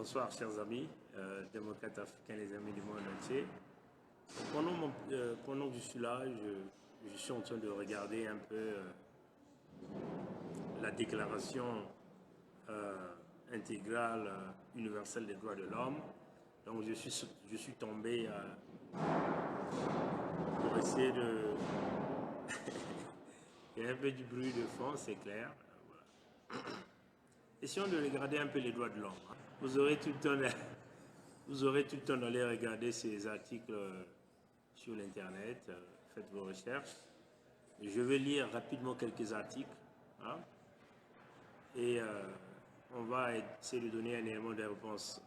Bonsoir, chers amis, démocrates africains, les amis du monde entier. Pendant que je suis là, je suis en train de regarder un peu la déclaration intégrale universelle des droits de l'homme. Donc je suis tombé pour essayer de... Il y a un peu du bruit de fond, c'est clair. Voilà. Essayons de regarder un peu les droits de l'homme. Vous aurez tout le temps... Vous aurez tout le temps d'aller regarder ces articles sur l'Internet, faites vos recherches. Je vais lire rapidement quelques articles hein, et on va essayer de donner un élément de réponse.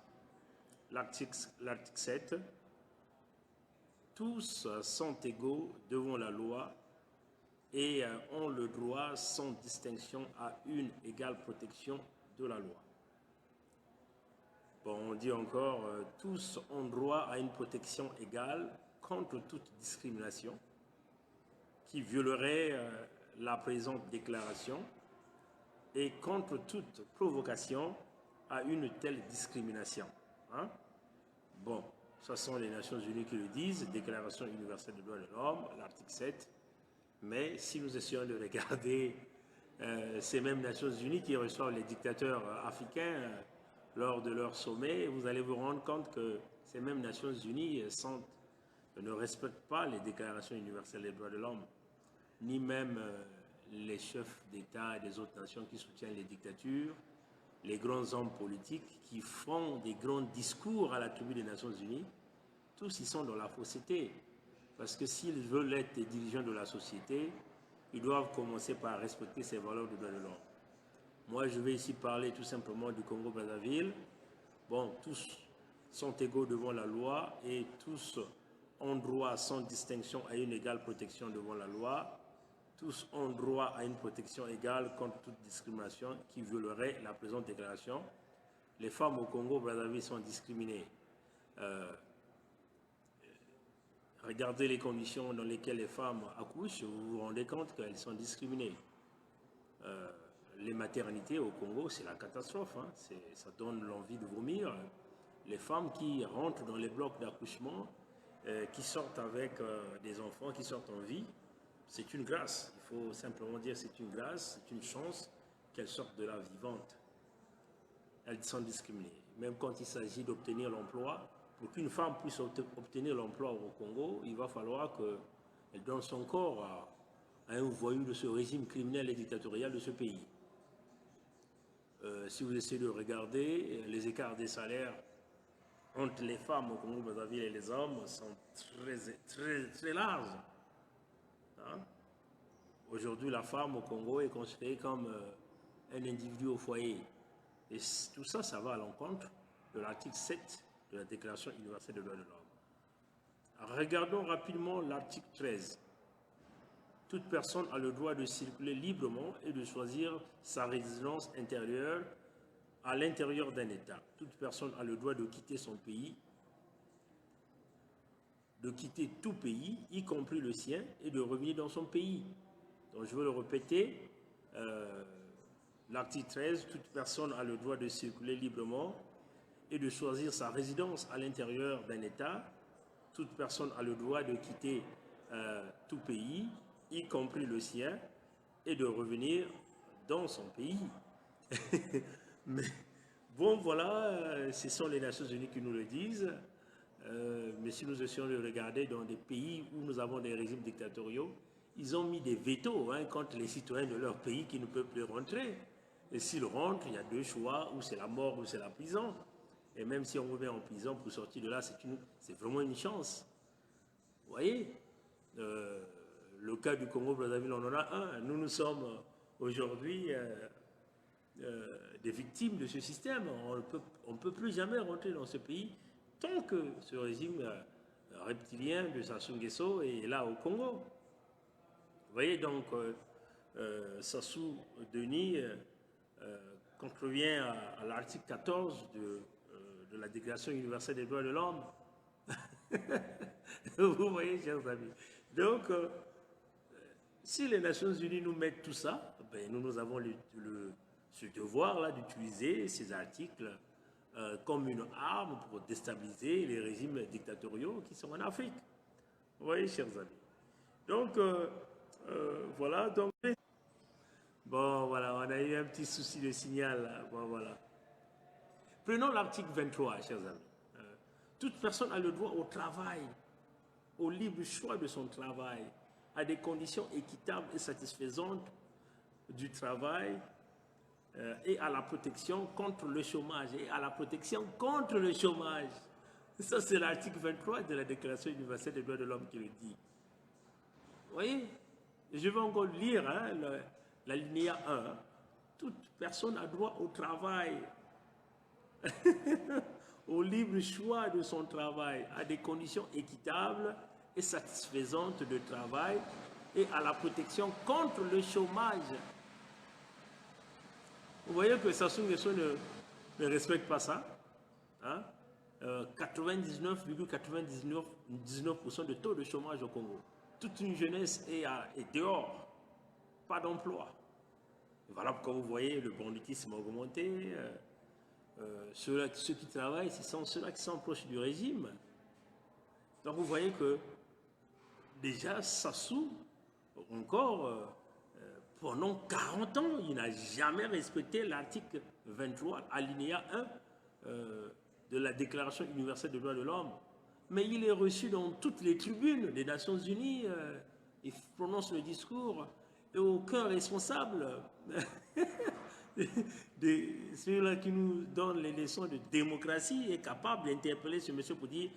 L'article 7, tous sont égaux devant la loi et ont le droit sans distinction à une égale protection de la loi. Bon, on dit encore, tous ont droit à une protection égale contre toute discrimination qui violerait la présente déclaration et contre toute provocation à une telle discrimination. Hein? Bon, ce sont les Nations Unies qui le disent, Déclaration universelle des droits de l'homme, l'article 7. Mais si nous essayons de regarder ces mêmes Nations Unies qui reçoivent les dictateurs africains lors de leur sommet, vous allez vous rendre compte que ces mêmes Nations Unies ne respectent pas les déclarations universelles des droits de l'homme, ni même les chefs d'État et des autres nations qui soutiennent les dictatures, les grands hommes politiques qui font des grands discours à la tribune des Nations Unies. Tous ils sont dans la fausseté. Parce que s'ils veulent être des dirigeants de la société, ils doivent commencer par respecter ces valeurs de droits de l'homme. Moi, je vais ici parler tout simplement du Congo-Brazzaville. Bon, tous sont égaux devant la loi et tous ont droit sans distinction à une égale protection devant la loi. Tous ont droit à une protection égale contre toute discrimination qui violerait la présente déclaration. Les femmes au Congo-Brazzaville sont discriminées. Regardez les conditions dans lesquelles les femmes accouchent, vous vous rendez compte qu'elles sont discriminées. Les maternités au Congo, c'est la catastrophe, hein. Ça donne l'envie de vomir. Les femmes qui rentrent dans les blocs d'accouchement, qui sortent avec des enfants, qui sortent en vie, c'est une grâce. Il faut simplement dire c'est une grâce, c'est une chance qu'elles sortent de là vivantes. Elles sont discriminées. Même quand il s'agit d'obtenir l'emploi, pour qu'une femme puisse obtenir l'emploi au Congo, il va falloir qu'elle donne son corps à un voyou de ce régime criminel et dictatorial de ce pays. Si vous essayez de regarder, les écarts des salaires entre les femmes au Congo-Brazzaville et les hommes sont très larges. Hein? Aujourd'hui, la femme au Congo est considérée comme un individu au foyer. Et tout ça, ça va à l'encontre de l'article 7 de la Déclaration universelle des droits de l'homme. Regardons rapidement l'article 13. Toute personne a le droit de circuler librement et de choisir sa résidence intérieure à l'intérieur d'un État. Toute personne a le droit de quitter son pays, de quitter tout pays, y compris le sien, et de revenir dans son pays. Donc je veux le répéter, l'article 13, toute personne a le droit de circuler librement et de choisir sa résidence à l'intérieur d'un État. Toute personne a le droit de quitter tout pays, y compris le sien, et de revenir dans son pays. Mais bon, voilà, ce sont les Nations Unies qui nous le disent. Mais si nous essayons de regarder dans des pays où nous avons des régimes dictatoriaux, ils ont mis des vétos contre les citoyens de leur pays qui ne peuvent plus rentrer. Et s'ils rentrent, il y a deux choix, ou c'est la mort ou c'est la prison. Et même si on revient en prison pour sortir de là, c'est vraiment une chance. Vous voyez, le cas du Congo-Brazzaville, on en a un. Nous sommes aujourd'hui des victimes de ce système. On ne peut plus jamais rentrer dans ce pays tant que ce régime reptilien de Sassou Nguesso est là au Congo. Vous voyez donc, Sassou Denis contrevient à l'article 14 de la Déclaration universelle des droits de l'homme. Vous voyez, chers amis. Donc, si les Nations Unies nous mettent tout ça, ben nous avons ce devoir-là d'utiliser ces articles comme une arme pour déstabiliser les régimes dictatoriaux qui sont en Afrique. Vous voyez, chers amis. Donc, voilà. Donc, bon, voilà, on a eu un petit souci de signal. Là. Bon, voilà. Prenons l'article 23, chers amis. Toute personne a le droit au travail, au libre choix de son travail, à des conditions équitables et satisfaisantes du travail et à la protection contre le chômage. Et à la protection contre le chômage. Ça, c'est l'article 23 de la Déclaration universelle des droits de l'homme qui le dit. Vous voyez? Je vais encore lire hein, l'alinéa 1. Toute personne a droit au travail, au libre choix de son travail, à des conditions équitables et satisfaisantes de travail et à la protection contre le chômage. Vous voyez que Sassou Nguesso ne respecte pas ça. Hein? 99,99% de taux de chômage au Congo. Toute une jeunesse est dehors, pas d'emploi. Voilà pourquoi vous voyez le banditisme augmenter. Ceux qui travaillent, ce sont ceux-là qui sont proches du régime. Donc vous voyez que déjà Sassou, encore, pendant 40 ans, il n'a jamais respecté l'article 23, alinéa 1 de la Déclaration universelle des droits de l'homme. Mais il est reçu dans toutes les tribunes des Nations Unies, il prononce le discours, et aucun responsable celui-là qui nous donne les leçons de démocratie est capable d'interpeller ce monsieur pour dire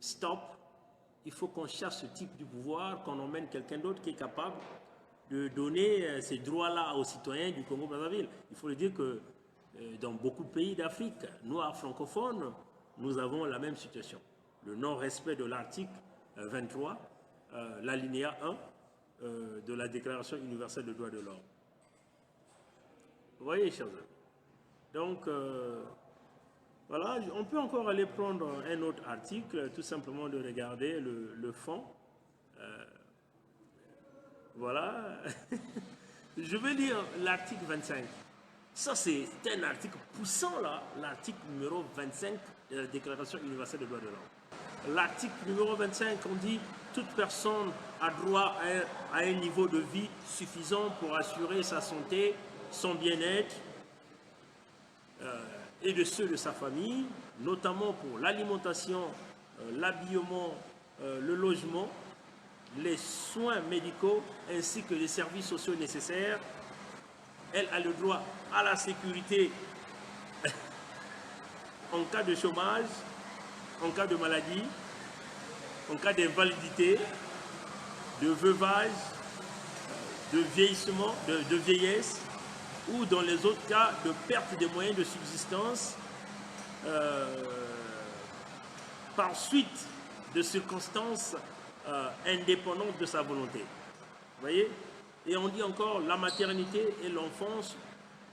stop, il faut qu'on cherche ce type de pouvoir, qu'on emmène quelqu'un d'autre qui est capable de donner ces droits-là aux citoyens du Congo-Brazzaville. Il faut le dire que dans beaucoup de pays d'Afrique, noirs francophones, nous avons la même situation. Le non-respect de l'article 23, l'alinéa 1 de la Déclaration universelle des droits de l'homme. Vous voyez, chers amis. Donc, voilà, on peut encore aller prendre un autre article, tout simplement de regarder le fond. Voilà. Je vais lire l'article 25. Ça, c'est un article poussant, là, l'article numéro 25 de la Déclaration universelle des droits de l'homme. L'article numéro 25, on dit « Toute personne a droit à un niveau de vie suffisant pour assurer sa santé, son bien-être et de ceux de sa famille, notamment pour l'alimentation, l'habillement, le logement, les soins médicaux ainsi que les services sociaux nécessaires. Elle a le droit à la sécurité en cas de chômage, en cas de maladie, en cas d'invalidité, de veuvage, de vieillissement, de vieillesse, ou dans les autres cas de perte des moyens de subsistance par suite de circonstances indépendantes de sa volonté. Vous voyez? Et on dit encore, la maternité et l'enfance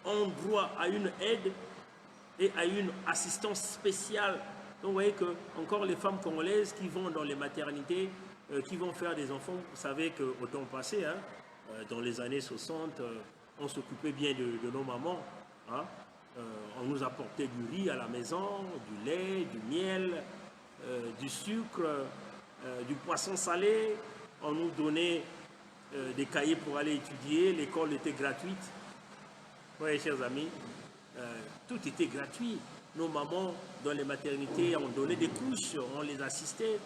ont droit à une aide et à une assistance spéciale. Donc vous voyez que encore les femmes congolaises qui vont dans les maternités, qui vont faire des enfants, vous savez qu'au temps passé, hein, dans les années 60, on s'occupait bien de nos mamans. Hein. On nous apportait du riz à la maison, du lait, du miel, du sucre, du poisson salé. On nous donnait des cahiers pour aller étudier. L'école était gratuite. Vous voyez, chers amis, tout était gratuit. Nos mamans, dans les maternités, on donnait des couches, on les assistait.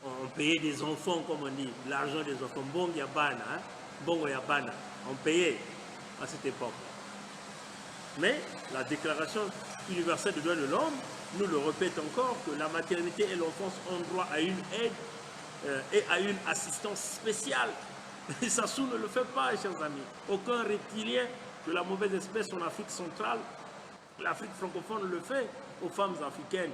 On payait des enfants, comme on dit, l'argent des enfants. Bon yabana, hein? Bon yabana. On payait à cette époque. Mais la Déclaration universelle des droits de l'homme nous le répète encore que la maternité et l'enfance ont droit à une aide et à une assistance spéciale. Et Sassou ne le fait pas, chers amis. Aucun reptilien de la mauvaise espèce en Afrique centrale, l'Afrique francophone le fait aux femmes africaines.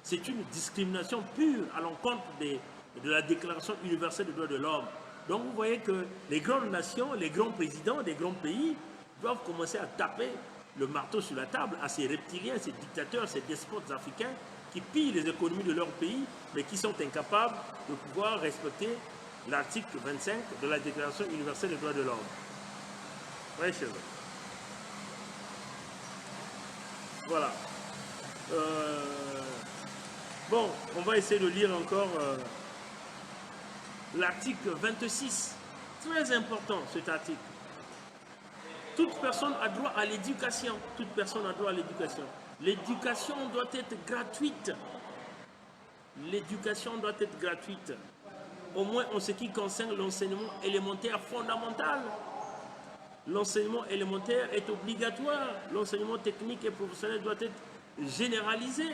C'est une discrimination pure à l'encontre de la Déclaration universelle des droits de l'homme. Donc vous voyez que les grandes nations, les grands présidents des grands pays doivent commencer à taper le marteau sur la table à ces reptiliens, ces dictateurs, ces despotes africains qui pillent les économies de leur pays, mais qui sont incapables de pouvoir respecter l'article 25 de la Déclaration universelle des droits de l'homme. Oui, chers amis. Voilà. Bon, on va essayer de lire encore l'article 26. Très important cet article. Toute personne a droit à l'éducation. Toute personne a droit à l'éducation. L'éducation doit être gratuite. L'éducation doit être gratuite. Au moins en ce qui concerne l'enseignement élémentaire fondamental. L'enseignement élémentaire est obligatoire. L'enseignement technique et professionnel doit être généralisé.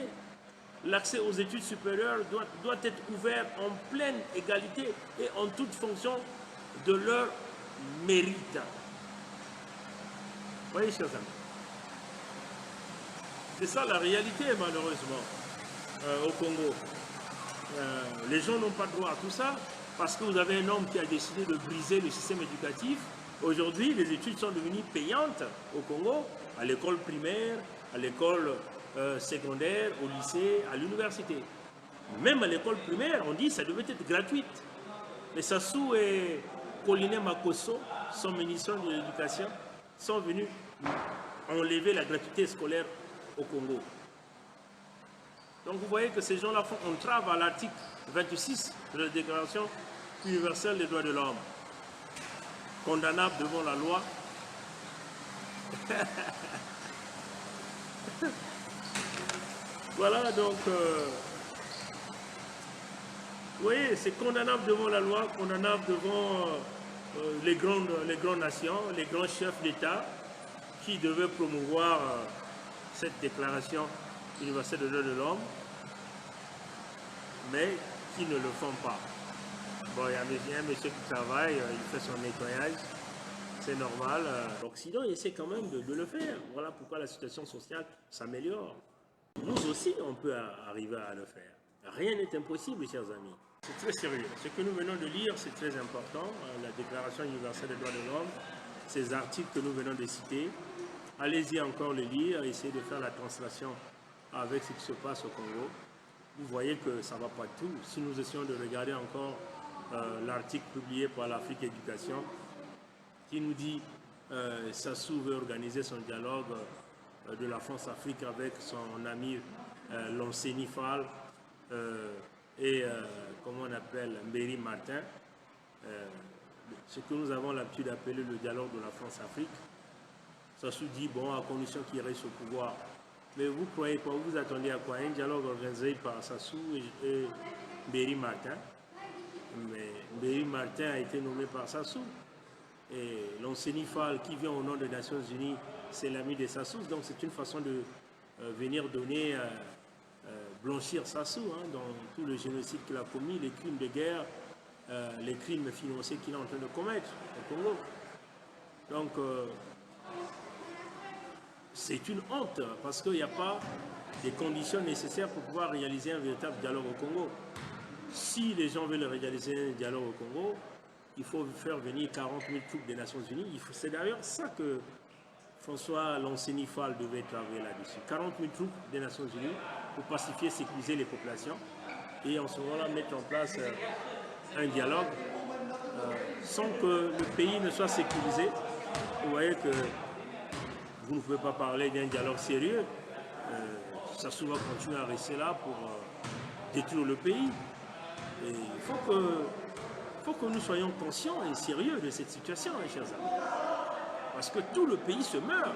L'accès aux études supérieures doit être ouvert en pleine égalité et en toute fonction de leur mérite. Vous voyez, chers amis, c'est ça la réalité, malheureusement, au Congo. Les gens n'ont pas droit à tout ça parce que vous avez un homme qui a décidé de briser le système éducatif. Aujourd'hui, les études sont devenues payantes au Congo, à l'école primaire, à l'école secondaire, au lycée, à l'université. Même à l'école primaire, on dit que ça devait être gratuite. Mais Sassou et Pauline Makosso, son ministre de l'Éducation, sont venus enlever la gratuité scolaire au Congo. Donc vous voyez que ces gens-là font entrave à l'article 26 de la Déclaration universelle des droits de l'homme. Condamnable devant la loi. Voilà, donc, vous voyez, c'est condamnable devant la loi, condamnable devant les grandes nations, les grands chefs d'État qui devaient promouvoir cette déclaration universelle des droits de l'homme, mais qui ne le font pas. Bon, il y a un monsieur qui travaille, il fait son nettoyage, c'est normal. L'Occident essaie quand même de le faire. Voilà pourquoi la situation sociale s'améliore. Nous aussi, on peut arriver à le faire. Rien n'est impossible, chers amis. C'est très sérieux. Ce que nous venons de lire, c'est très important. La Déclaration universelle des droits de l'homme, ces articles que nous venons de citer. Allez-y encore les lire, essayez de faire la translation avec ce qui se passe au Congo. Vous voyez que ça ne va pas du tout. Si nous essayons de regarder encore l'article publié par l'Afrique Éducation, qui nous dit Sassou veut organiser son dialogue de la France-Afrique avec son ami Lonseni Fall et comment on appelle Mbéry Martin, ce que nous avons l'habitude d'appeler le dialogue de la France-Afrique. Sassou dit, bon, à condition qu'il reste au pouvoir. Mais vous croyez quoi? Vous attendez à quoi? Un dialogue organisé par Sassou et Mbéry Martin. Mais Mbéry Martin a été nommé par Sassou. Et Lonseni Fall, qui vient au nom des Nations Unies, c'est l'ami de Sassou. Donc c'est une façon de venir donner, blanchir Sassou dans tout le génocide qu'il a commis, les crimes de guerre, les crimes financiers qu'il est en train de commettre au Congo. Donc c'est une honte parce qu'il n'y a pas des conditions nécessaires pour pouvoir réaliser un véritable dialogue au Congo. Si les gens veulent réaliser un dialogue au Congo, il faut faire venir 40 000 troupes des Nations Unies. C'est d'ailleurs ça que François Lonseni Fall devait travailler là-dessus. 40 000 troupes des Nations Unies pour pacifier, sécuriser les populations et en ce moment-là mettre en place un dialogue sans que le pays ne soit sécurisé. Vous voyez que vous ne pouvez pas parler d'un dialogue sérieux. Sassou va continuer à rester là pour détruire le pays. Et il faut que nous soyons conscients et sérieux de cette situation, mes chers amis. Parce que tout le pays se meurt.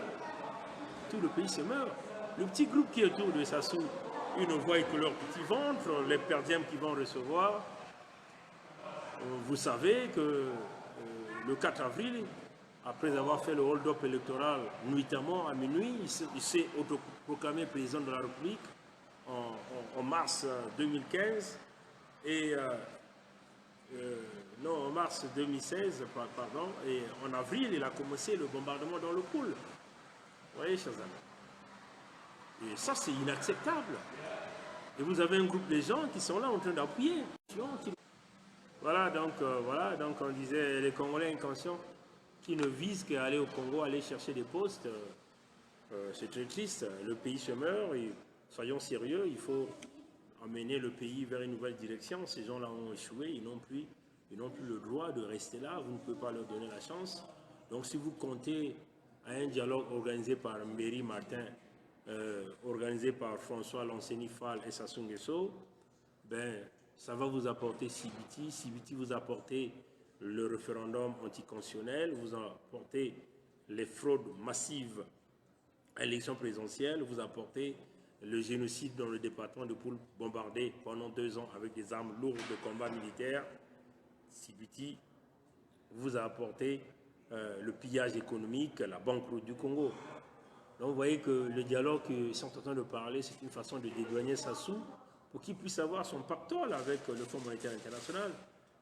Tout le pays se meurt. Le petit groupe qui est autour de Sassou, ils ne voient que leur petit ventre, les perdièmes qu'ils vont recevoir. Vous savez que le 4 avril, après avoir fait le hold-up électoral nuitamment à minuit, il s'est autoproclamé président de la République en mars 2015. Et non, en mars 2016, pardon, et en avril, il a commencé le bombardement dans le Poul. Vous voyez, chers amis. Et ça, c'est inacceptable. Et vous avez un groupe de gens qui sont là en train d'appuyer. Voilà, donc on disait les Congolais inconscients qui ne visent qu'à aller au Congo, aller chercher des postes. C'est très triste. Le pays se meurt et soyons sérieux, il faut amener le pays vers une nouvelle direction. Ces gens-là ont échoué, ils n'ont plus le droit de rester là, vous ne pouvez pas leur donner la chance. Donc si vous comptez à un dialogue organisé par Mbéry Martin organisé par François Lanceni Fall et Sassou Nguesso, ben, ça va vous apporter CBT. CBT vous apporter le référendum anticonstitutionnel, vous apportez les fraudes massives à l'élection présidentielle, vous apportez le génocide dans le département de Poul, bombardé pendant 2 ans avec des armes lourdes de combat militaire. CBT vous a apporté le pillage économique, la banqueroute du Congo. Donc vous voyez que le dialogue qu'ils sont en train de parler, c'est une façon de dédouaner Sassou pour qu'il puisse avoir son pactole avec le Fonds monétaire international.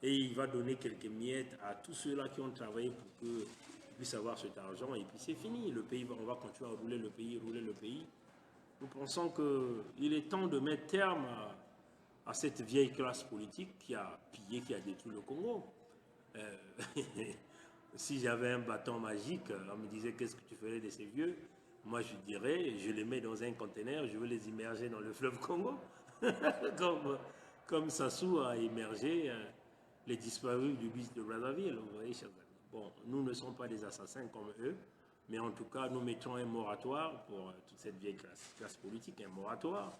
Et il va donner quelques miettes à tous ceux-là qui ont travaillé pour qu'ils puissent avoir cet argent. Et puis c'est fini. Le pays, on va continuer à rouler le pays, Nous pensons qu'il est temps de mettre terme à cette vieille classe politique qui a pillé, qui a détruit le Congo. Si j'avais un bâton magique, on me disait qu'est-ce que tu ferais de ces vieux? Moi je dirais, je les mets dans un conteneur, je veux les immerger dans le fleuve Congo. comme Sassou a immergé les disparus du bus de Brazzaville. Vous voyez, chers amis. Bon, nous ne sommes pas des assassins comme eux, mais en tout cas, nous mettons un moratoire pour toute cette vieille classe politique, un moratoire.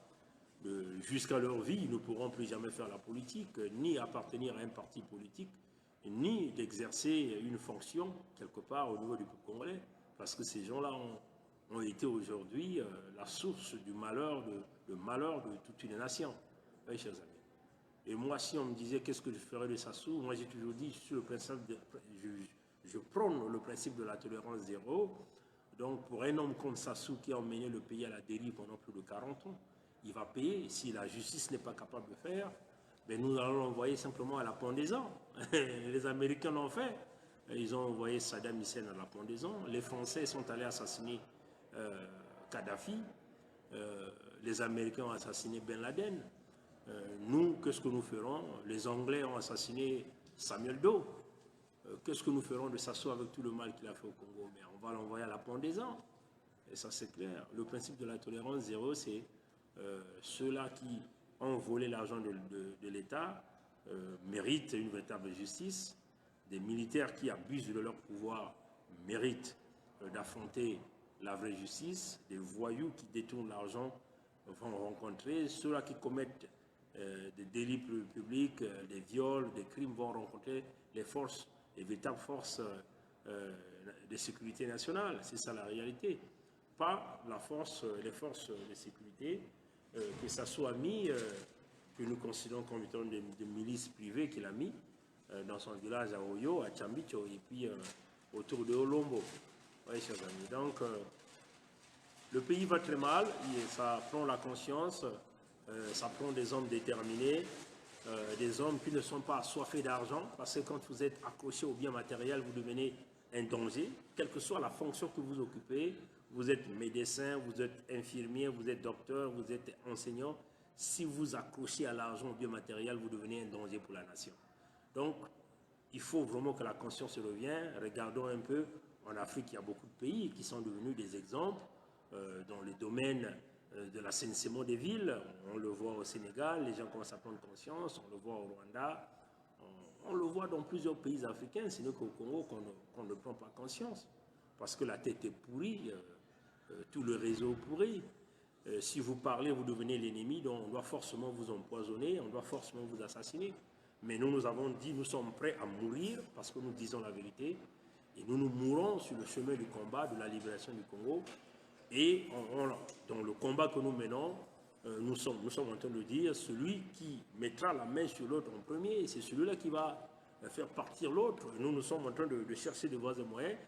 Jusqu'à leur vie, ils ne pourront plus jamais faire la politique, ni appartenir à un parti politique, ni d'exercer une fonction quelque part au niveau du peuple congolais, parce que ces gens-là ont été aujourd'hui la source du malheur, de toute une nation. Oui, chers amis. Et moi, si on me disait qu'est-ce que je ferais de Sassou, moi j'ai toujours dit, sur le principe je prône le principe de la tolérance zéro. Donc pour un homme comme Sassou qui a emmené le pays à la dérive pendant plus de 40 ans, il va payer. Si la justice n'est pas capable de faire, ben nous allons l'envoyer simplement à la pendaison. Les Américains l'ont fait. Ils ont envoyé Saddam Hussein à la pendaison. Les Français sont allés assassiner Kadhafi. Les Américains ont assassiné Ben Laden. Nous, qu'est-ce que nous ferons? Les Anglais ont assassiné Samuel Doe. Qu'est-ce que nous ferons de Sassou avec tout le mal qu'il a fait au Congo? Mais on va l'envoyer à la pendaison. Et ça, c'est clair. Le principe de la tolérance zéro, c'est ceux-là qui ont volé l'argent de l'État méritent une véritable justice. Des militaires qui abusent de leur pouvoir méritent d'affronter la vraie justice. Des voyous qui détournent l'argent vont rencontrer. Ceux-là qui commettent des délits publics, des viols, des crimes vont rencontrer les véritables forces de sécurité nationale. C'est ça la réalité. Pas les forces de sécurité que Sassou a mis, que nous considérons comme étant des milices privées qu'il a mis dans son village à Oyo, à Tchambicho et puis autour de Olombo. Oui, chers amis. Donc, le pays va très mal, ça prend la conscience, ça prend des hommes déterminés, des hommes qui ne sont pas assoiffés d'argent, parce que quand vous êtes accroché au bien matériel, vous devenez un danger, quelle que soit la fonction que vous occupez. Vous êtes médecin, vous êtes infirmier, vous êtes docteur, vous êtes enseignant. Si vous accrochez à l'argent, au bien matériel, vous devenez un danger pour la nation. Donc, il faut vraiment que la conscience revienne. Regardons un peu, en Afrique, il y a beaucoup de pays qui sont devenus des exemples dans le domaine de l'assainissement des villes. On le voit au Sénégal, les gens commencent à prendre conscience, on le voit au Rwanda, on le voit dans plusieurs pays africains, c'est qu'au Congo qu'on ne prend pas conscience. Parce que la tête est pourrie, tout le réseau est pourri. Si vous parlez, vous devenez l'ennemi, donc on doit forcément vous empoisonner, on doit forcément vous assassiner. Mais nous avons dit, nous sommes prêts à mourir parce que nous disons la vérité. Et nous mourrons sur le chemin du combat, de la libération du Congo. Et dans le combat que nous menons, nous sommes en train de dire, celui qui mettra la main sur l'autre en premier, c'est celui-là qui va faire partir l'autre. Nous sommes en train de chercher de voies et moyens.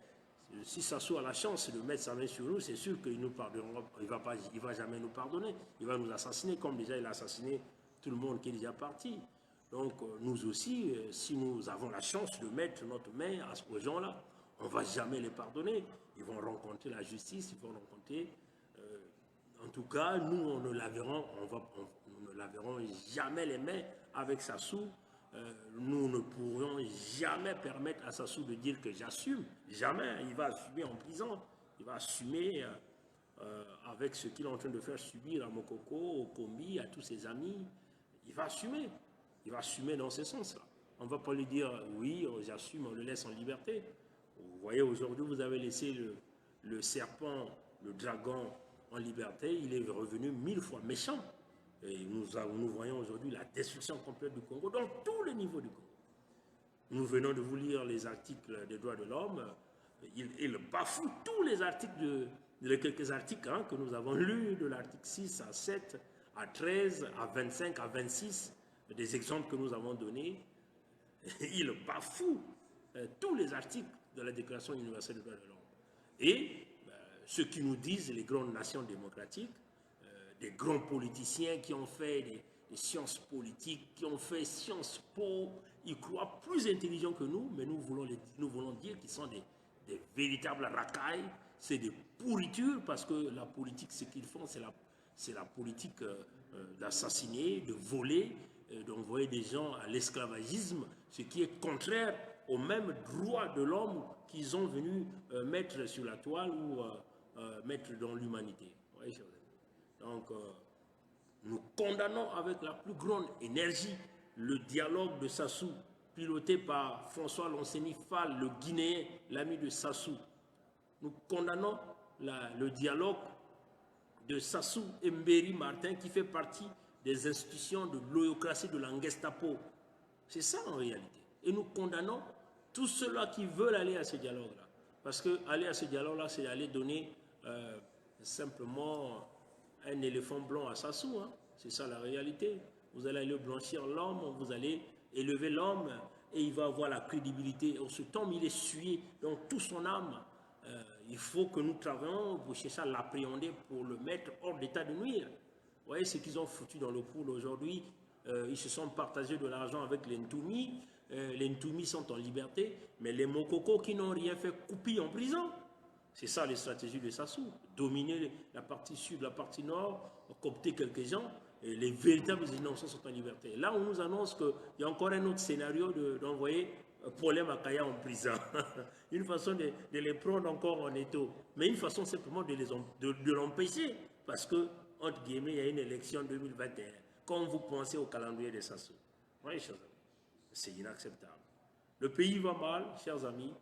Si Sassou a la chance de mettre sa main sur nous, c'est sûr qu'il nous pardonnera. Il va jamais nous pardonner. Il va nous assassiner, comme déjà il a assassiné tout le monde qui est déjà parti. Donc nous aussi, si nous avons la chance de mettre notre main aux gens-là, on ne va jamais les pardonner. Ils vont rencontrer la justice, ils vont rencontrer... en tout cas, nous, on ne laverons jamais les mains avec Sassou. Nous ne pourrons jamais permettre à Sassou de dire que j'assume. Jamais. Il va assumer en prison. Il va assumer avec ce qu'il est en train de faire subir à Mokoko, au Kombi, à tous ses amis. Il va assumer. Il va assumer dans ce sens-là. On ne va pas lui dire oui, j'assume, on le laisse en liberté. Vous voyez, aujourd'hui, vous avez laissé le serpent, le dragon en liberté, il est revenu 1000 fois méchant. Et nous voyons aujourd'hui la destruction complète du Congo dans tous les niveaux du Congo. Nous venons de vous lire les articles des droits de l'homme. Il bafoue tous les articles, les quelques articles que nous avons lus, de l'article 6 à 7, à 13, à 25, à 26, des exemples que nous avons donnés. Il bafoue tous les articles de la Déclaration universelle des droits de l'homme. Et ce qui nous disent les grandes nations démocratiques, des grands politiciens qui ont fait des sciences politiques, qui ont fait Sciences Po, ils croient plus intelligents que nous, mais nous voulons dire qu'ils sont des véritables racailles, c'est des pourritures, parce que la politique, ce qu'ils font, c'est la politique d'assassiner, de voler, d'envoyer des gens à l'esclavagisme, ce qui est contraire aux mêmes droits de l'homme qu'ils ont venu mettre sur la toile ou mettre dans l'humanité. Donc, nous condamnons avec la plus grande énergie le dialogue de Sassou, piloté par François Lonseni Fall, le Guinéen, l'ami de Sassou. Nous condamnons le dialogue de Sassou Mberi Martin, qui fait partie des institutions de l'oyocratie de la Gestapo. C'est ça en réalité. Et nous condamnons tous ceux-là qui veulent aller à ce dialogue-là. Parce qu'aller à ce dialogue-là, c'est aller donner simplement un éléphant blanc à Sassou. C'est ça la réalité. Vous allez aller blanchir l'homme, vous allez élever l'homme et il va avoir la crédibilité. En ce temps, il est sué dans toute son âme. Il faut que nous travaillions pour chercher à l'appréhender, pour le mettre hors d'état de nuire. Vous voyez ce qu'ils ont foutu dans le pool aujourd'hui. Ils se sont partagés de l'argent avec les Ntoumis. Les Ntoumis sont en liberté, mais les Mokoko qui n'ont rien fait coupent en prison. C'est ça les stratégies de Sassou. Dominer la partie sud, la partie nord, coopter quelques gens, et les véritables innocents sont en liberté. Là, on nous annonce qu'il y a encore un autre scénario d'envoyer Paulin Makaya en prison. Une façon de les prendre encore en étau. Mais une façon simplement de l'empêcher. Parce que, entre guillemets, il y a une élection en 2021. Quand vous pensez au calendrier de Sassou. Oui, chers amis, c'est inacceptable. Le pays va mal, chers amis.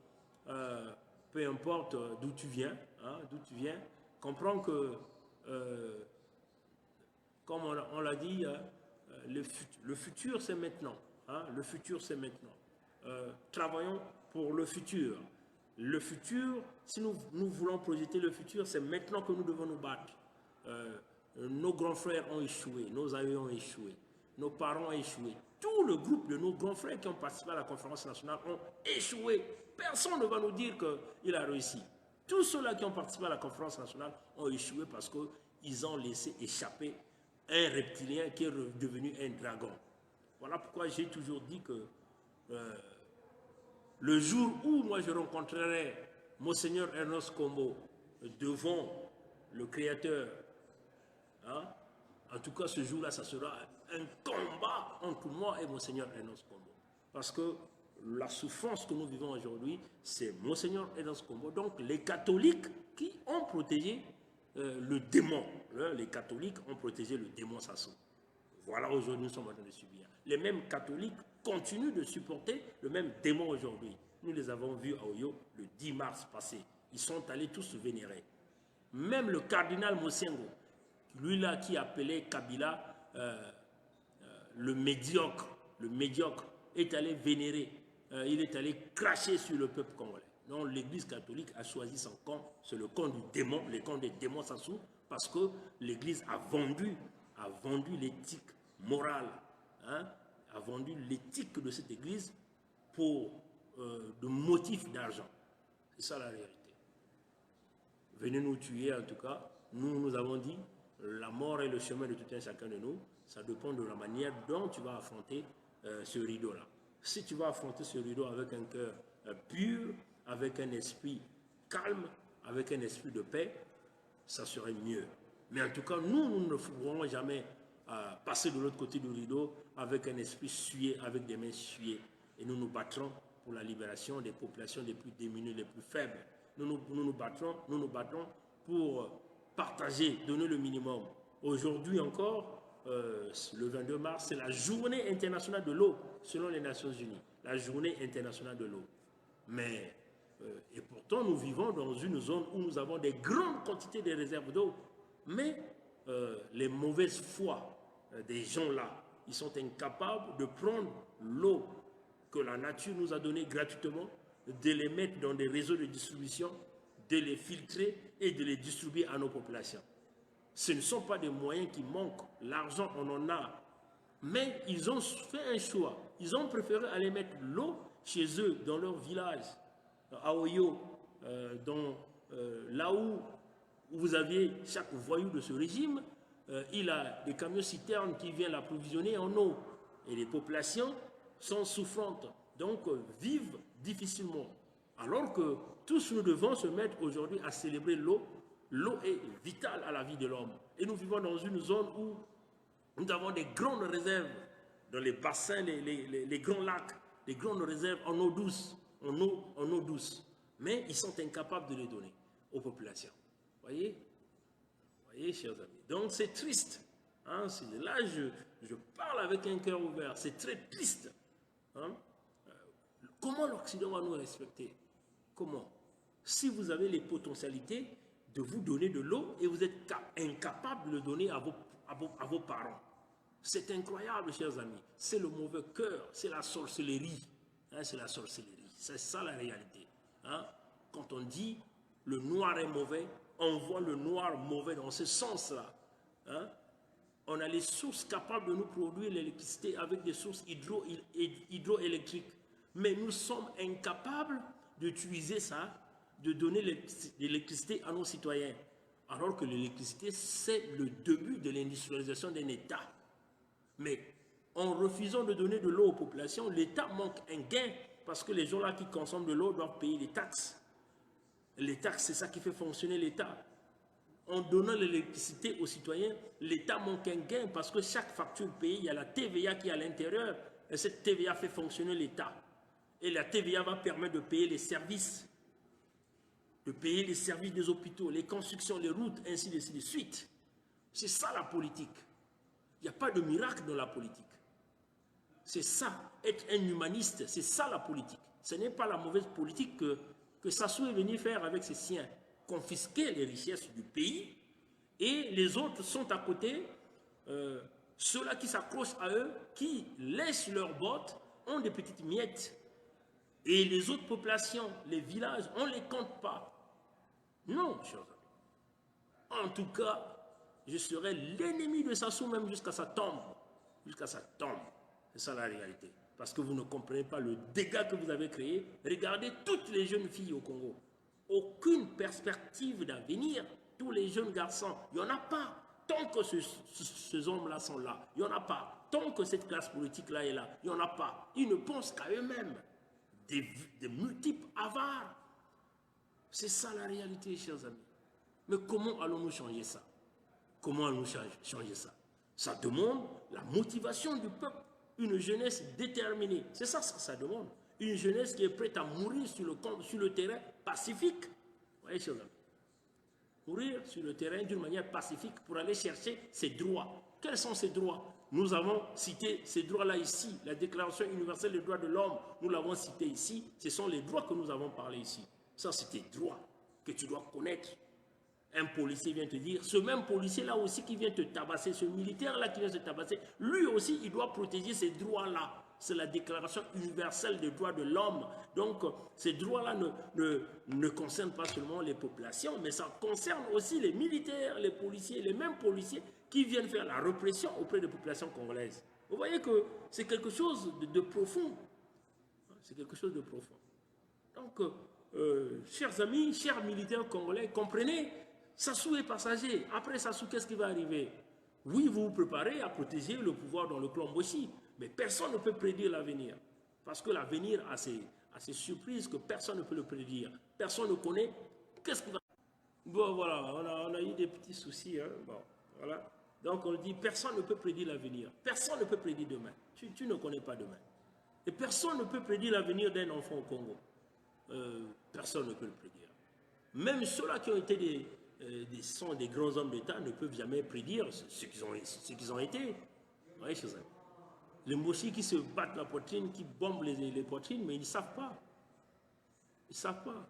Peu importe d'où tu viens, comprends que, comme on l'a dit, le futur c'est maintenant. Le futur c'est maintenant. Travaillons pour le futur. Le futur, si nous voulons projeter le futur, c'est maintenant que nous devons nous battre. Nos grands frères ont échoué, nos aïeux ont échoué, nos parents ont échoué. Tout le groupe de nos grands frères qui ont participé à la conférence nationale ont échoué. Personne ne va nous dire qu'il a réussi. Tous ceux-là qui ont participé à la conférence nationale ont échoué parce qu'ils ont laissé échapper un reptilien qui est devenu un dragon. Voilà pourquoi j'ai toujours dit que le jour où moi je rencontrerai Monseigneur Ernest Kombo devant le Créateur, en tout cas ce jour-là, ça sera un combat entre moi et Monseigneur Ernest Kombo. Parce que la souffrance que nous vivons aujourd'hui, c'est Monseigneur Ernest Kombo. Donc les catholiques qui ont protégé le démon. Les catholiques ont protégé le démon Sassou. Voilà, aujourd'hui, nous sommes en train de subir. Les mêmes catholiques continuent de supporter le même démon aujourd'hui. Nous les avons vus à Oyo le 10 mars passé. Ils sont allés tous se vénérer. Même le cardinal Mosengo, lui-là qui appelait Kabila le médiocre, est allé vénérer. Il est allé cracher sur le peuple congolais. Donc l'Église catholique a choisi son camp, c'est le camp du démon, le camp des démons Sassou, parce que l'Église a vendu l'éthique morale, a vendu l'éthique de cette Église pour de motifs d'argent. C'est ça la réalité. Venez nous tuer en tout cas. Nous avons dit, la mort est le chemin de tout un chacun de nous. Ça dépend de la manière dont tu vas affronter ce rideau-là. Si tu vas affronter ce rideau avec un cœur pur, avec un esprit calme, avec un esprit de paix, ça serait mieux. Mais en tout cas, nous ne pourrons jamais passer de l'autre côté du rideau avec un esprit sué, avec des mains suées. Et nous nous battrons pour la libération des populations les plus démunies, les plus faibles. Nous nous battrons pour partager, donner le minimum. Aujourd'hui encore, le 22 mars, c'est la journée internationale de l'eau, selon les Nations Unies. La journée internationale de l'eau. Mais, et pourtant, nous vivons dans une zone où nous avons des grandes quantités de réserves d'eau. Mais les mauvaises foi des gens là, ils sont incapables de prendre l'eau que la nature nous a donnée gratuitement, de les mettre dans des réseaux de distribution, de les filtrer et de les distribuer à nos populations. Ce ne sont pas des moyens qui manquent, l'argent on en a, mais ils ont fait un choix. Ils ont préféré aller mettre l'eau chez eux, dans leur village, à Oyo, là où vous aviez chaque voyou de ce régime, il a des camions-citernes qui viennent l'approvisionner en eau. Et les populations sont souffrantes, donc vivent difficilement. Alors que tous nous devons se mettre aujourd'hui à célébrer l'eau. L'eau est vitale à la vie de l'homme. Et nous vivons dans une zone où nous avons des grandes réserves dans les bassins, les grands lacs, des grandes réserves en eau douce, en eau douce. Mais ils sont incapables de les donner aux populations. Voyez, chers amis. Donc c'est triste. Hein? Là, je parle avec un cœur ouvert. C'est très triste. Hein? Comment l'Occident va nous respecter? Comment? Si vous avez les potentialités de vous donner de l'eau et vous êtes incapable de le donner à vos parents. C'est incroyable, chers amis. C'est le mauvais cœur, c'est la sorcellerie. Hein, c'est la sorcellerie. C'est ça la réalité. Hein? Quand on dit le noir est mauvais, on voit le noir mauvais dans ce sens-là. Hein? On a les sources capables de nous produire l'électricité avec des sources hydroélectriques. Mais nous sommes incapables d'utiliser ça, de donner l'électricité à nos citoyens. Alors que l'électricité, c'est le début de l'industrialisation d'un État. Mais en refusant de donner de l'eau aux populations, l'État manque un gain parce que les gens-là qui consomment de l'eau doivent payer les taxes. Les taxes, c'est ça qui fait fonctionner l'État. En donnant l'électricité aux citoyens, l'État manque un gain parce que chaque facture payée, il y a la TVA qui est à l'intérieur. Et cette TVA fait fonctionner l'État. Et la TVA va permettre de payer les services. De payer les services des hôpitaux, les constructions, les routes, ainsi de suite. C'est ça la politique. Il n'y a pas de miracle dans la politique. C'est ça, être un humaniste, c'est ça la politique. Ce n'est pas la mauvaise politique que Sassou est venu faire avec ses siens. Confisquer les richesses du pays et les autres sont à côté. Ceux-là qui s'accrochent à eux, qui laissent leurs bottes, ont des petites miettes. Et les autres populations, les villages, on ne les compte pas. Non, chers amis. En tout cas, je serai l'ennemi de Sassou même jusqu'à sa tombe. Jusqu'à sa tombe. C'est ça la réalité. Parce que vous ne comprenez pas le dégât que vous avez créé. Regardez toutes les jeunes filles au Congo. Aucune perspective d'avenir. Tous les jeunes garçons, il n'y en a pas. Tant que ces hommes-là sont là, il n'y en a pas. Tant que cette classe politique-là est là, il n'y en a pas. Ils ne pensent qu'à eux-mêmes. Des multiples avares. C'est ça la réalité, chers amis. Mais comment allons-nous changer ça? Comment allons-nous changer ça? Ça demande la motivation du peuple. Une jeunesse déterminée. C'est ça que ça demande. Une jeunesse qui est prête à mourir sur le terrain pacifique. Vous voyez, chers amis? Mourir sur le terrain d'une manière pacifique pour aller chercher ses droits. Quels sont ces droits? Nous avons cité ces droits-là ici. La Déclaration universelle des droits de l'homme, nous l'avons cité ici. Ce sont les droits que nous avons parlé ici. Ça, c'est tes droits que tu dois connaître. Un policier vient te dire, ce même policier-là aussi qui vient te tabasser, ce militaire-là qui vient te tabasser, lui aussi, il doit protéger ces droits-là. C'est la Déclaration universelle des droits de l'homme. Donc, ces droits-là ne concernent pas seulement les populations, mais ça concerne aussi les militaires, les policiers, les mêmes policiers qui viennent faire la répression auprès des populations congolaises. Vous voyez que c'est quelque chose de profond. C'est quelque chose de profond. Donc, chers amis, chers militaires congolais, comprenez, Sassou est passager. Après Sassou, qu'est-ce qui va arriver? Oui, vous vous préparez à protéger le pouvoir dans le clan Mboshi, mais personne ne peut prédire l'avenir. Parce que l'avenir a ces surprises que personne ne peut le prédire. Personne ne connaît. Qu'est-ce qui va... Bon, voilà, on a eu des petits soucis. Hein? Bon, voilà. Donc, on dit, personne ne peut prédire l'avenir. Personne ne peut prédire demain. Tu ne connais pas demain. Et personne ne peut prédire l'avenir d'un enfant au Congo. Personne ne peut le prédire. Même ceux-là qui ont été sont des grands hommes d'État ne peuvent jamais prédire ce qu'ils ont été. Vous voyez, chers amis. Les Mboshi qui se battent la poitrine, qui bombent les poitrines, mais ils ne savent pas. Ils ne savent pas.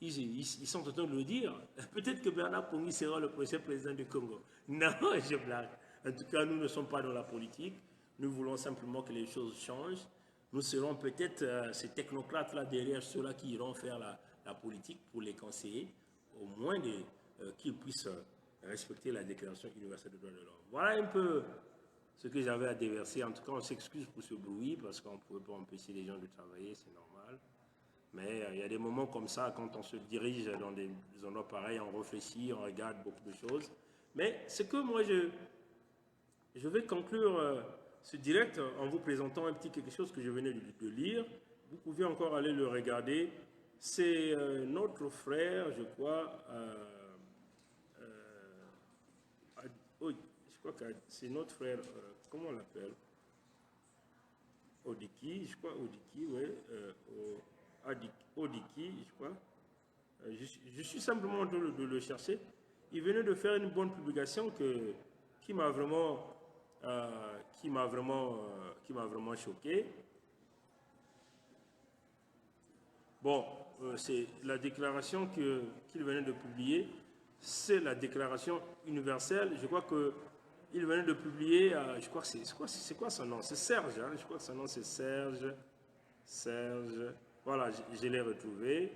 ils sont en train de le dire. Peut-être que Bernard Pongui sera le prochain président du Congo. Non, je blague. En tout cas, nous ne sommes pas dans la politique. Nous voulons simplement que les choses changent. Nous serons peut-être ces technocrates-là derrière ceux-là qui iront faire la politique pour les conseiller, au moins qu'ils puissent respecter la Déclaration universelle des droits de l'homme. Voilà un peu ce que j'avais à déverser. En tout cas, on s'excuse pour ce bruit parce qu'on ne pouvait pas empêcher les gens de travailler, c'est normal. Mais il y a des moments comme ça, quand on se dirige dans des endroits pareils, on réfléchit, on regarde beaucoup de choses. Mais c'est que moi, je vais conclure ce direct en vous présentant un petit quelque chose que je venais de lire. Vous pouvez encore aller le regarder. C'est notre frère, je crois, oui, je crois que c'est notre frère, comment on l'appelle? Odiki, je crois, Odiki, oui, Odiki, je crois. Je suis simplement en train de le chercher. Il venait de faire une bonne publication qui m'a vraiment choqué. Bon, c'est la déclaration qu'il venait de publier, c'est la déclaration universelle. Je crois qu'il venait de publier, je crois que c'est quoi son nom? C'est Serge, hein? Je crois que son nom c'est Serge. Voilà, je l'ai retrouvé.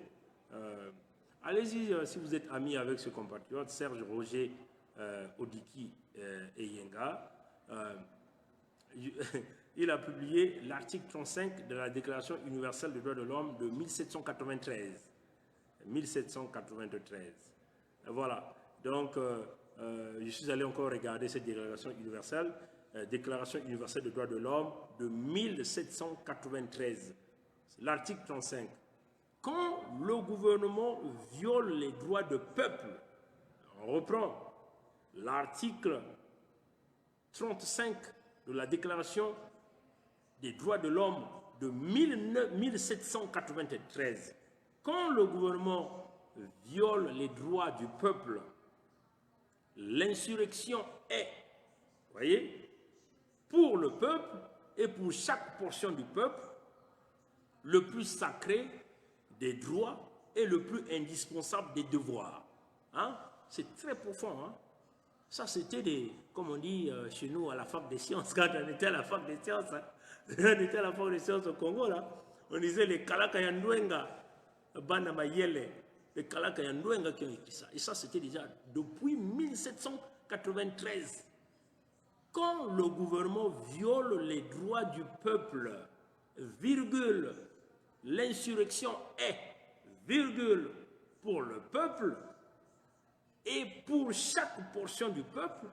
Allez-y, si vous êtes amis avec ce compatriote, Serge Roger Odiki Eyenga. Il a publié l'article 35 de la Déclaration universelle des droits de l'homme de 1793. 1793. Voilà. Donc, je suis allé encore regarder cette Déclaration universelle des droits de l'homme de 1793. L'article 35. Quand le gouvernement viole les droits de peuple, on reprend l'article 35 de la Déclaration des droits de l'homme de 1793. Quand le gouvernement viole les droits du peuple, l'insurrection est, voyez, pour le peuple et pour chaque portion du peuple, le plus sacré des droits et le plus indispensable des devoirs. Hein? C'est très profond. Hein? Ça, c'était des, comme on dit chez nous à la fac des sciences, quand on était à la fac des sciences, hein? On était à la fac des sciences au Congo, là, on disait les Kalaka Yandwenga, Bana Mayele, les Kalaka Yandwenga qui ont écrit ça. Et ça, c'était déjà depuis 1793. Quand le gouvernement viole les droits du peuple, virgule, l'insurrection est, virgule, pour le peuple et pour chaque portion du peuple,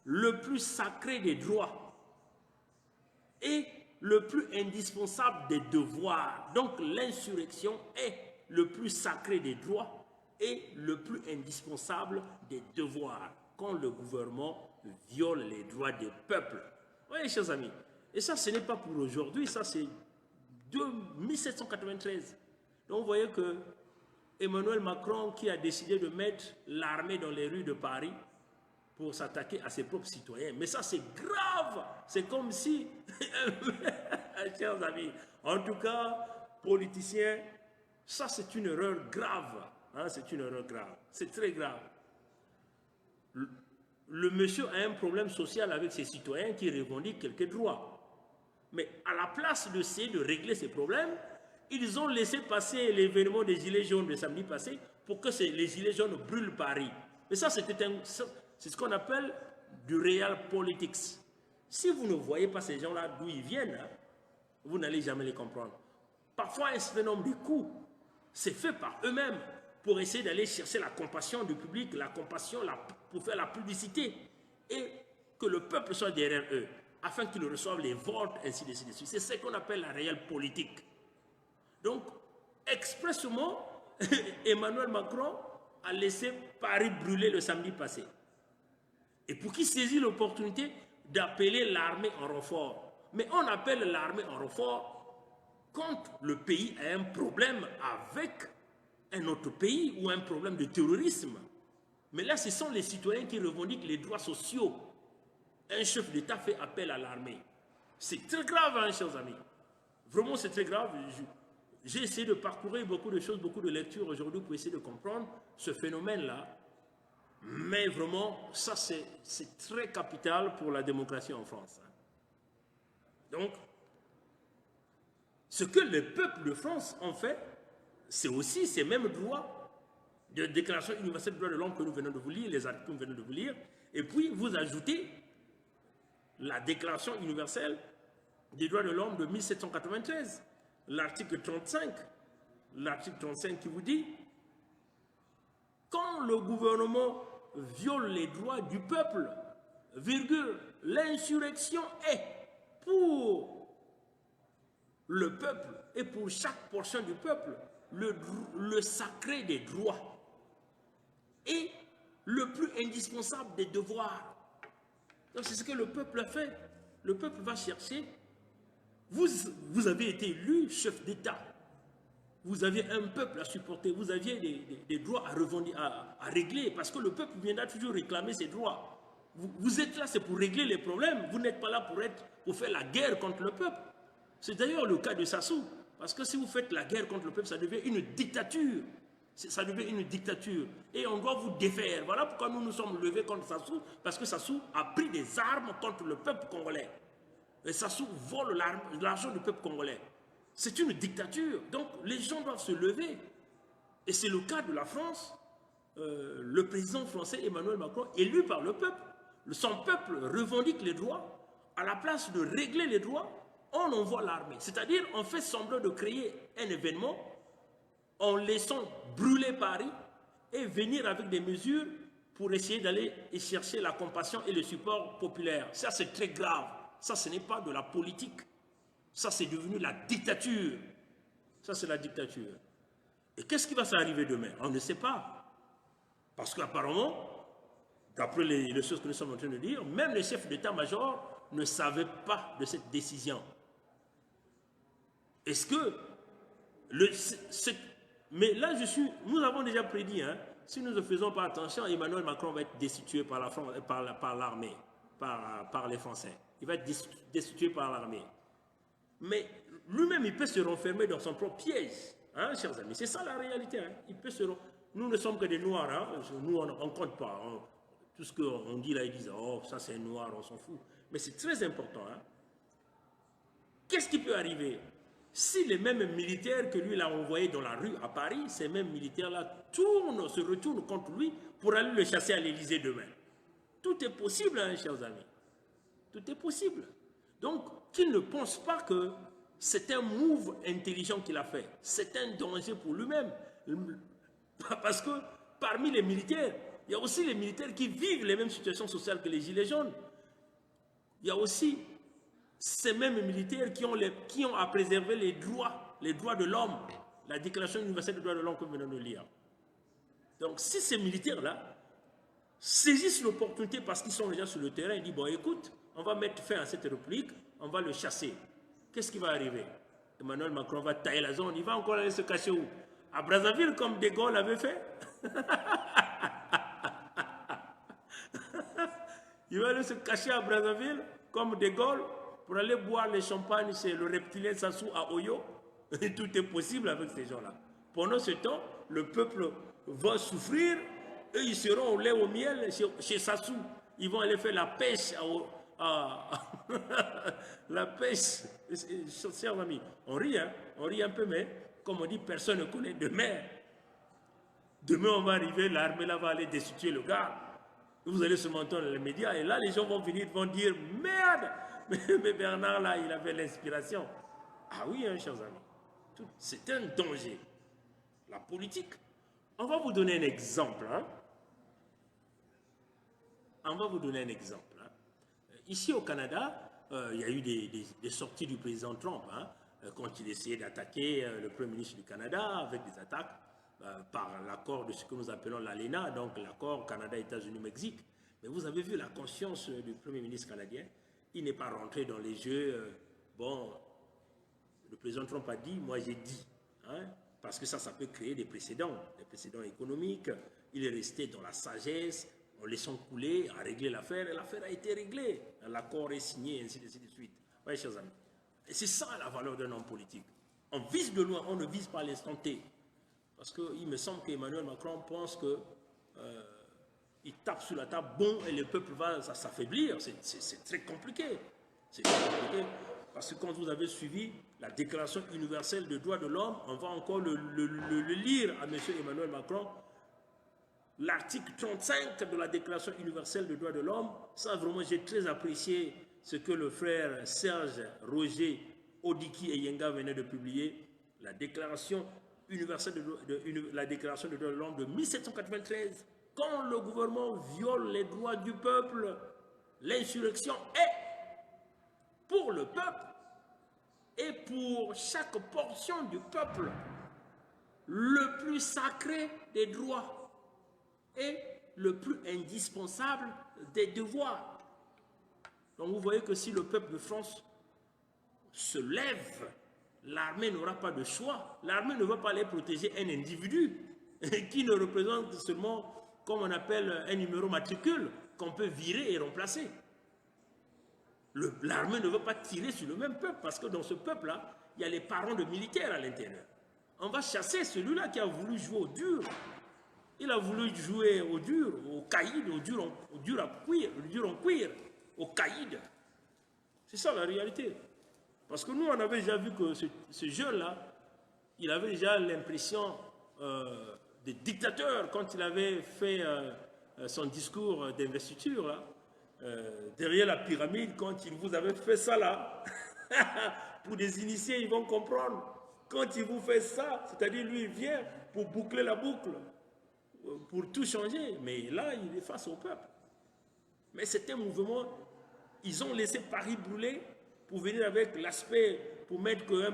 le plus sacré des droits et le plus indispensable des devoirs. Donc l'insurrection est le plus sacré des droits et le plus indispensable des devoirs quand le gouvernement viole les droits des peuples. Oui, chers amis, et ça, ce n'est pas pour aujourd'hui, ça c'est de 1793. Donc vous voyez que Emmanuel Macron, qui a décidé de mettre l'armée dans les rues de Paris pour s'attaquer à ses propres citoyens. Mais ça, c'est grave. C'est comme si, chers amis, en tout cas, politiciens, ça, c'est une erreur grave. Hein, c'est une erreur grave. C'est très grave. Le monsieur a un problème social avec ses citoyens qui revendiquent quelques droits. Mais à la place d'essayer de régler ces problèmes, ils ont laissé passer l'événement des Gilets jaunes le samedi passé pour que les Gilets jaunes brûlent Paris. Mais ça, c'est ce qu'on appelle du real politics. Si vous ne voyez pas ces gens-là d'où ils viennent, hein, vous n'allez jamais les comprendre. Parfois, un certain nombre de coups, c'est fait par eux-mêmes pour essayer d'aller chercher la compassion du public, la compassion pour faire la publicité et que le peuple soit derrière eux, afin qu'ils reçoivent les votes, ainsi de suite. C'est ce qu'on appelle la réelle politique. Donc, expressément, Emmanuel Macron a laissé Paris brûler le samedi passé. Et pour qu'il saisisse l'opportunité d'appeler l'armée en renfort. Mais on appelle l'armée en renfort quand le pays a un problème avec un autre pays ou un problème de terrorisme. Mais là, ce sont les citoyens qui revendiquent les droits sociaux. Un chef d'État fait appel à l'armée. C'est très grave, hein, chers amis. Vraiment, c'est très grave. j'ai essayé de parcourir beaucoup de choses, beaucoup de lectures aujourd'hui pour essayer de comprendre ce phénomène-là. Mais vraiment, ça c'est très capital pour la démocratie en France. Donc, ce que le peuple de France en fait, c'est aussi ces mêmes droits de Déclaration universelle des droits de l'homme que nous venons de vous lire, les articles que nous venons de vous lire, et puis vous ajoutez la Déclaration universelle des droits de l'homme de 1793, l'article 35 qui vous dit « Quand le gouvernement viole les droits du peuple, virgule, l'insurrection est pour le peuple et pour chaque portion du peuple le sacré des droits et le plus indispensable des devoirs. » Donc c'est ce que le peuple a fait. Le peuple va chercher. Vous avez été élu chef d'État. Vous aviez un peuple à supporter. Vous aviez des droits à régler parce que le peuple viendra toujours réclamer ses droits. Vous êtes là, c'est pour régler les problèmes. Vous n'êtes pas là pour faire la guerre contre le peuple. C'est d'ailleurs le cas de Sassou. Parce que si vous faites la guerre contre le peuple, ça devient une dictature. Ça devient une dictature. Et on doit vous défaire. Voilà pourquoi nous nous sommes levés contre Sassou. Parce que Sassou a pris des armes contre le peuple congolais. Et Sassou vole l'argent du peuple congolais. C'est une dictature. Donc les gens doivent se lever. Et c'est le cas de la France. Le président français Emmanuel Macron, élu par le peuple, son peuple revendique les droits. À la place de régler les droits, on envoie l'armée. C'est-à-dire, on fait semblant de créer un événement en laissant brûler Paris et venir avec des mesures pour essayer d'aller chercher la compassion et le support populaire. Ça, c'est très grave. Ça, ce n'est pas de la politique. Ça, c'est devenu la dictature. Ça, c'est la dictature. Et qu'est-ce qui va s'arriver demain? On ne sait pas. Parce qu'apparemment, d'après les choses que nous sommes en train de dire, même les chefs d'état-major ne savaient pas de cette décision. Est-ce que... mais là, nous avons déjà prédit, hein, si nous ne faisons pas attention, Emmanuel Macron va être destitué par l'armée, par les Français. Il va être destitué par l'armée. Mais lui-même, il peut se renfermer dans son propre piège, hein, chers amis. C'est ça la réalité. Hein. Nous ne sommes que des Noirs. Hein. Nous, on ne compte pas. Hein. Tout ce qu'on dit là, ils disent « Oh, ça c'est un Noir, on s'en fout. » Mais c'est très important. Hein. Qu'est-ce qui peut arriver? Si les mêmes militaires que lui l'a envoyé dans la rue à Paris, ces mêmes militaires-là se retournent contre lui pour aller le chasser à l'Élysée demain. Tout est possible, hein, chers amis. Tout est possible. Donc, qu'il ne pense pas que c'est un move intelligent qu'il a fait. C'est un danger pour lui-même. Parce que parmi les militaires, il y a aussi les militaires qui vivent les mêmes situations sociales que les Gilets jaunes. Il y a aussi ces mêmes militaires qui ont à préserver les droits de l'homme, la Déclaration universelle des droits de l'homme que nous venons de lire. Donc, si ces militaires-là saisissent l'opportunité parce qu'ils sont déjà sur le terrain, ils disent, bon, écoute, on va mettre fin à cette république, on va le chasser. Qu'est-ce qui va arriver? Emmanuel Macron va tailler la zone, il va encore aller se cacher où? À Brazzaville, comme De Gaulle avait fait. Il va aller se cacher à Brazzaville, comme De Gaulle, pour aller boire les champagnes chez le reptilien Sassou à Oyo. Et tout est possible avec ces gens-là. Pendant ce temps, le peuple va souffrir, eux ils seront au lait au miel chez Sassou. Ils vont aller faire la pêche la pêche. Chers amis, on rit un peu, mais comme on dit, personne ne connaît demain. Demain, on va arriver, l'armée là va aller destituer le gars. Vous allez se monter dans les médias et là, les gens vont dire merde, mais Bernard là, il avait l'inspiration. Ah oui, hein, chers amis, c'est un danger. La politique. On va vous donner un exemple. Hein. On va vous donner un exemple. Hein. Ici au Canada, il y a eu des sorties du président Trump hein, quand il essayait d'attaquer le Premier ministre du Canada avec des attaques par l'accord de ce que nous appelons l'ALENA, donc l'accord Canada-États-Unis-Mexique. Mais vous avez vu la conscience du Premier ministre canadien. Il n'est pas rentré dans les jeux. Bon, le président Trump a dit, moi j'ai dit. Hein, parce que ça peut créer des précédents économiques. Il est resté dans la sagesse, en laissant couler, à régler l'affaire, et l'affaire a été réglée. L'accord est signé, ainsi de suite. Oui, chers amis. Et c'est ça la valeur d'un homme politique. On vise de loin, on ne vise pas l'instant T. Parce qu'il me semble qu'Emmanuel Macron pense que il tape sur la table, bon, et le peuple va s'affaiblir. C'est très compliqué. C'est très compliqué. Parce que quand vous avez suivi la Déclaration universelle des droits de l'homme, on va encore le lire à M. Emmanuel Macron. L'article 35 de la Déclaration universelle des droits de l'homme, ça vraiment j'ai très apprécié ce que le frère Serge Roger Odiki et Yenga venaient de publier, la Déclaration universelle des droits de l'homme de 1793. Quand le gouvernement viole les droits du peuple, l'insurrection est pour le peuple et pour chaque portion du peuple le plus sacré des droits et le plus indispensable des devoirs. Donc vous voyez que si le peuple de France se lève, l'armée n'aura pas de choix. L'armée ne va pas aller protéger un individu qui ne représente seulement, comme on appelle, un numéro matricule qu'on peut virer et remplacer. L'armée ne veut pas tirer sur le même peuple parce que dans ce peuple-là, il y a les parents de militaires à l'intérieur. On va chasser celui-là qui a voulu jouer au dur. Il a voulu jouer au dur, au caïd, au dur en cuir, au caïd. C'est ça la réalité. Parce que nous, on avait déjà vu que ce jeune-là, il avait déjà l'impression des dictateurs quand il avait fait son discours d'investiture, derrière la pyramide, quand il vous avait fait ça là. Pour des initiés, ils vont comprendre. Quand il vous fait ça, c'est-à-dire lui, il vient pour boucler la boucle, pour tout changer. Mais là, il est face au peuple. Mais c'est un mouvement, ils ont laissé Paris brûler pour venir avec l'aspect, pour mettre un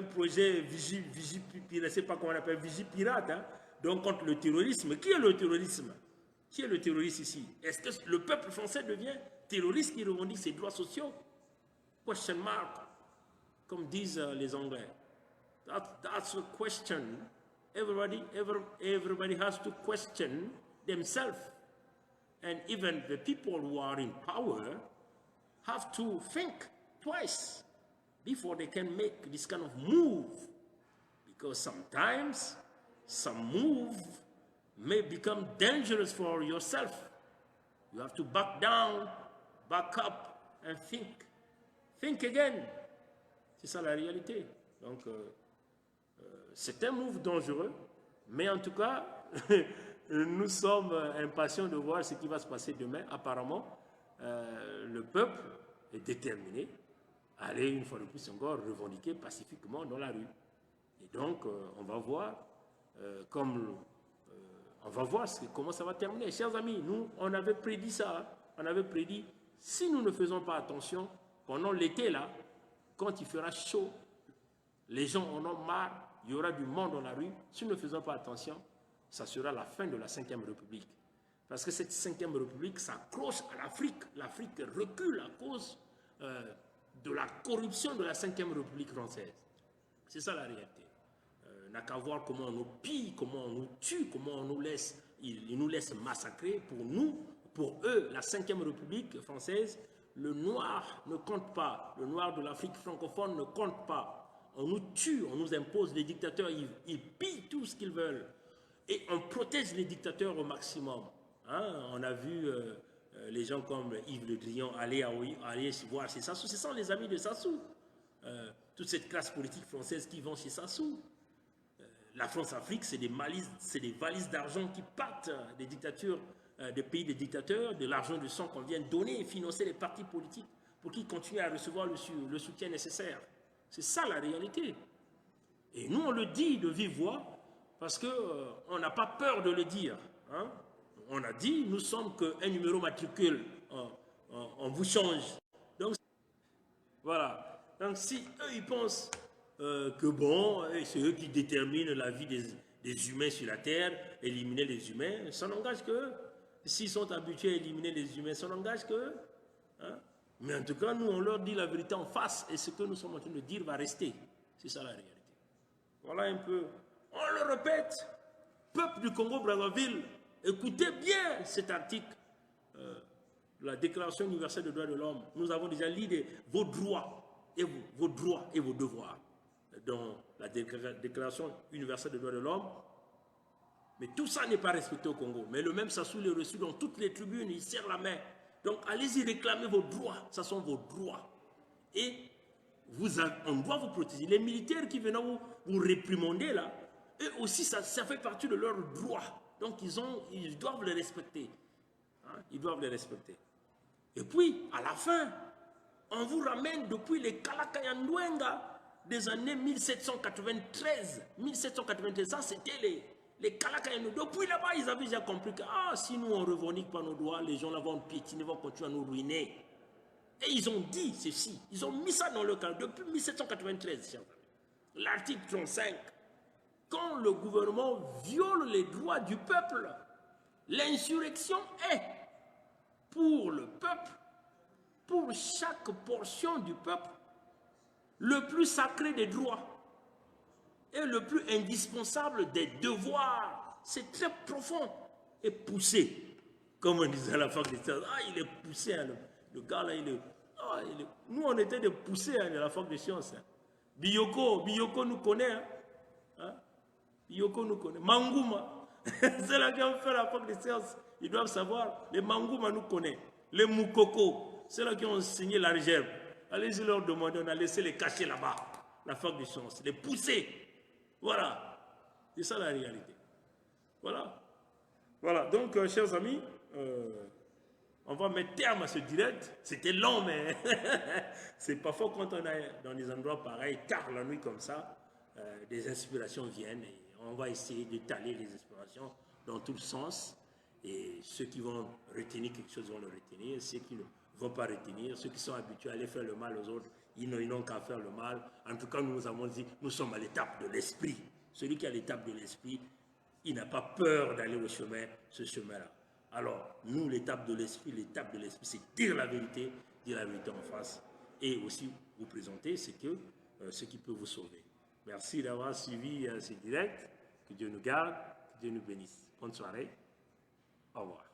projet je ne sais pas comment on appelle, Vigipirate, hein, donc contre le terrorisme. Qui est le terrorisme? Qui est le terroriste ici? Est-ce que le peuple français devient terroriste qui revendique ses droits sociaux? Question mark, comme disent les Anglais. That's a question. Everybody has to question themselves. And even the people who are in power have to think twice before they can make this kind of move. Because sometimes some move may become dangerous for yourself. You have to back down, back up, and think. Think again. C'est ça la réalité. Donc, c'est un move dangereux, mais en tout cas, nous sommes impatients de voir ce qui va se passer demain. Apparemment, le peuple est déterminé à aller, une fois de plus encore, revendiquer pacifiquement dans la rue. Et donc, on va voir comment ça va terminer. Chers amis, nous, on avait prédit ça. Hein. On avait prédit, si nous ne faisons pas attention, pendant l'été, là, quand il fera chaud, les gens en ont marre, il y aura du monde dans la rue. Si nous ne faisons pas attention, ça sera la fin de la Ve République. Parce que cette Ve République s'accroche à l'Afrique. L'Afrique recule à cause de la corruption de la Ve République française. C'est ça la réalité. N'a qu'à voir comment on nous pille, comment on nous tue, comment on nous laisse, ils nous laissent massacrer. Pour nous, pour eux, la Ve République française, le noir ne compte pas. Le noir de l'Afrique francophone ne compte pas. On nous tue, on nous impose, les dictateurs, ils pillent tout ce qu'ils veulent. Et on protège les dictateurs au maximum. Hein? On a vu les gens comme Yves Le Drian aller voir chez Sassou. Ce sont les amis de Sassou. Toute cette classe politique française qui vont chez Sassou. La France-Afrique, c'est des valises d'argent qui partent des dictatures, des pays des dictateurs, de l'argent de sang qu'on vient donner et financer les partis politiques pour qu'ils continuent à recevoir le soutien nécessaire. C'est ça la réalité. Et nous, on le dit de vive voix parce qu'on n'a pas peur de le dire. Hein? On a dit, nous sommes qu'un numéro matricule, on vous change. Donc, voilà. Donc, si eux, ils pensent que bon, c'est eux qui déterminent la vie des humains sur la Terre, éliminer les humains, ça n'engage qu'eux. S'ils sont habitués à éliminer les humains, ça n'engage qu'eux. Hein? Mais en tout cas, nous, on leur dit la vérité en face et ce que nous sommes en train de dire va rester. C'est ça la réalité. Voilà un peu. On le répète, peuple du Congo-Brazzaville, écoutez bien cet article de la Déclaration universelle des droits de l'homme. Nous avons déjà lu vos droits et vos devoirs. dans la Déclaration universelle des droits de l'homme. Mais tout ça n'est pas respecté au Congo. Mais le même Sassou est reçu dans toutes les tribunes, il serre la main. Donc allez-y réclamer vos droits, ça sont vos droits. Et on doit vous protéger. Les militaires qui viennent vous réprimander là, eux aussi ça fait partie de leurs droits. Donc ils doivent les respecter. Hein? Ils doivent les respecter. Et puis à la fin, on vous ramène depuis les Kalakayandwenga des années 1793. 1793, ça c'était les Kalakayandwenga. Depuis là-bas, ils avaient déjà compris que si nous on ne revendique pas nos droits, les gens là vont piétiner, vont continuer à nous ruiner. Et ils ont dit ceci, ils ont mis ça dans le cadre depuis 1793. L'article 35, quand le gouvernement viole les droits du peuple, l'insurrection est pour le peuple, pour chaque portion du peuple, le plus sacré des droits et le plus indispensable des devoirs. C'est très profond et poussé. Comme on disait à la fac des sciences, il est poussé, hein, le gars là, nous on était des poussés à la fac des sciences. Hein. Biyoko nous connaît. Hein? Biyoko nous connaît. Mangouma, c'est là qui ont fait la fac des sciences. Ils doivent savoir, les Mangouma nous connaissent. Les Moukoko, c'est là qui ont signé la réserve. Allez-y leur demander, on a laissé les cacher là-bas. La fac des sciences, les pousser. Voilà. C'est ça la réalité. Voilà. Voilà. Donc, chers amis, on va mettre terme à ce direct. C'était long, mais c'est parfois quand on est dans des endroits pareils, tard la nuit comme ça, des inspirations viennent et on va essayer d'étaler les inspirations dans tout le sens. Et ceux qui vont retenir quelque chose vont le retenir. Ceux qui ne vont pas retenir, ceux qui sont habitués à aller faire le mal aux autres, ils n'ont qu'à faire le mal. En tout cas, nous avons dit, nous sommes à l'étape de l'esprit. Celui qui est à l'étape de l'esprit, il n'a pas peur d'aller au chemin, ce chemin-là. Alors, nous, l'étape de l'esprit, c'est dire la vérité en face. Et aussi vous présenter ce qui peut vous sauver. Merci d'avoir suivi ce direct. Que Dieu nous garde, que Dieu nous bénisse. Bonne soirée. Au revoir.